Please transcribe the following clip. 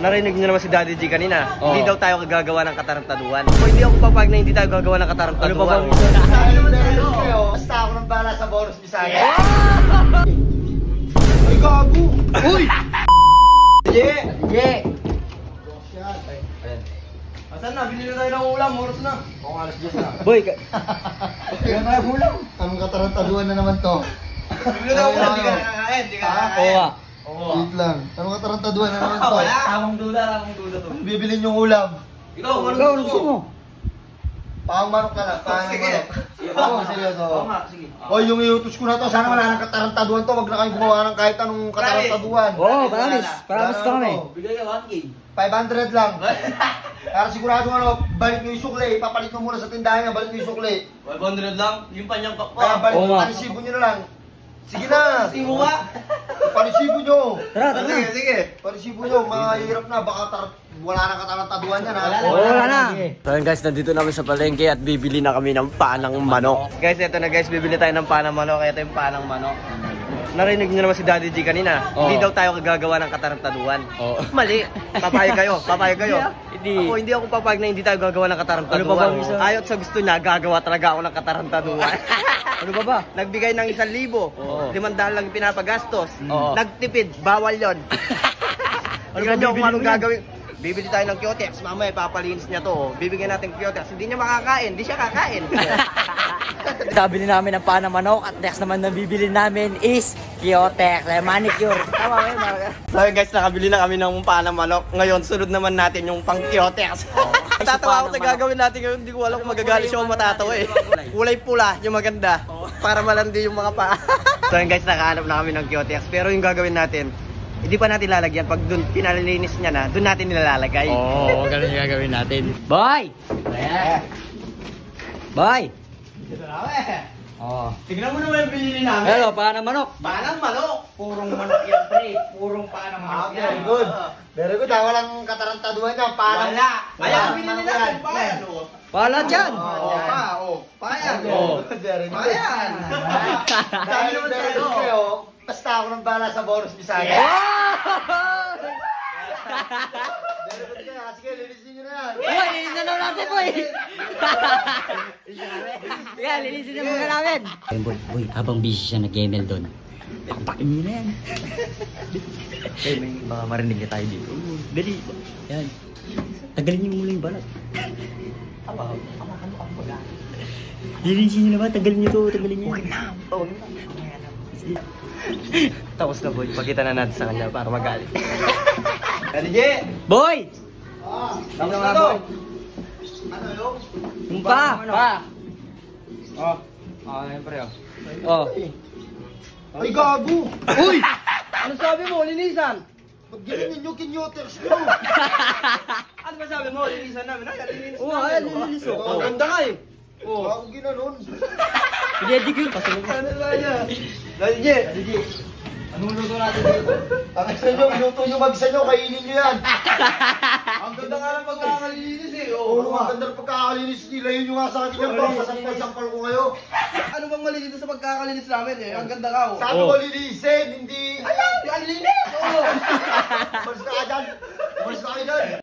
Narinig niyo naman si Daddy G kanina. Oo. Hindi daw tayo gagawa ng katarantaduan. O hindi ako papag na hindi tayo gagawa ng katarantaduan. Ano pa ba? Sabi naman kayo, basta ako nang bahala sa bonus Bisaya. Ay, gago! Uy! Sige! Sige! Asan na? Bili na tayo ng ulam. Oras na. Oo, alas 10 na. Boy! Kaya tayo ulam. Anong katarantaduan na naman to? Bili na tayo ulam. Hindi ka na kakain. Hindi ka na kakain. Oo. Wait lang. Anong katarantaduan na naman to? Wala. Tamang duda to. Bibilin yung ulam. Ikaw, Ikaw, ano gusto mo? Pang-manok ka lang. Sige. Oo, seryoso. Oo nga, sige. Hoy, yung iutos ko na to, sana wala nang katarantaduan to. Wag na kayo gumawa ng kahit anong katarantaduan. Oo, promise. Promise to kami. Bigay ka 1K. 500 lang. Para sigurado balik mo yung sukli. Ipapalit mo muna sa tindahan, balik mo yung sukli. 500 lang. Yung panyang Kaya pakpa. balik Oo mo, nga. panisibo nyo na lang. Sige na. Sige mo nga. Panisibo nyo. Tara, tara na. Sige. Panisibo nyo, mahirap na. Baka wala nang katarantaduan yan ha. Oo, wala na. So yun guys, nandito namin sa palengke at bibili na kami ng panang manok. Guys, eto na guys, bibili tayo ng panang manok. Ito yung panang manok. Narinig niyo naman si Daddy G kanina. Oo. Hindi daw tayo gagawa ng katarantaduan. Oo. Mali. Papayag kayo. Papayag kayo. Hindi. Hindi ako papayag na hindi tayo gagawa ng katarantaduan. Ano pa ba, Misa? Ayaw sa gusto niya, gagawa talaga ako ng katarantaduan. Ano ba ba? Nagbigay ng 1,000. Oo. 500 lang pinapagastos. Oo. Nagtipid. Bawal yon. Ano Tingnan ba nyo kung bibili anong mo yan? gagawin. Bibili tayo ng Kyotex. Mamaya papalinis niya to. Oh. Bibigyan natin Kyotex. Hindi niya makakain. Hindi siya kakain. Sabili namin ng pana manok at next naman na bibili namin is Kyotex, manicure. Tama ba yun? So yun guys, nakabili na kami ng panang manok. Ngayon, sunod naman natin yung pang Kyotex. Tatawa ako sa gagawin natin ngayon. Hindi ko alam kung magagalit siya o matatawa eh. Kulay pula, yung maganda. Para malandi yung mga paa. So yun guys, nakahanap na kami ng Kyotex. Pero yung gagawin natin, hindi pa natin lalagyan. Pag dun pinalilinis niya na, dun natin nilalagay. Oo, ganun yung gagawin natin. Boy! Boy! Ito na kami. Oo. Tignan mo naman yung pinili namin. Hello, pana manok. Panang manok. Purong manok yan, pre. Purong panang manok yan. Very good. Very good ha. Walang katarantaduan yan. Parang Wala. Kaya Wala. pinili natin. Payan. Pala dyan. Payan. Very good. Payan. Sabi naman kayo, basta ako nang bahala sa bonus Bisaya. Very good kaya. Sige, linisin nyo na yan. Boy, linisin na natin, boy. Kaya, linisin na muna namin. Boy, habang busy siya nag-ML doon, pampakin mo na yan. Eh, may baka marinig na tayo dito. Dali. Yan. Tagalin niyo muna yung balat. Linisin niyo na ba? Tagalin niyo to. Tagalin niyo. Okay na. Tapos na boy. Pakita na natin sa kanya para magalit. Daddy J! Boy! Tapos na to! Ano yun? Yung pa! Oh. Ayun pre oh. Oh. Ay, gago! Uy! Ano sabi mo? Linisan! Ba't ganyan nyo kinyotex nyo? Ano ba sabi mo? Linisan namin. Ay, linisan Oo, namin. ay, linilis oh. Ang ganda nga eh. Oo. Gago ginanon. Hindi ko yun. Pasunod na. Ano ba yan? Daddy J! Anong luto natin dito? Ang isa nyo, inuto nyo mag-isa nyo, kainin nyo yan. Ang ganda nga ng pagkakalinis eh. Oo, ang ganda ng pagkakalinis nila. Yun yung nga sa akin yan. Baka sampal-sampal ko kayo. Ano bang mali dito sa pagkakalinis namin eh? Ang ganda ka oh. Sabi ko linisin, hindi... Ayan! Ang linis! Oo! Umalis na ka dyan. Umalis na kayo dyan.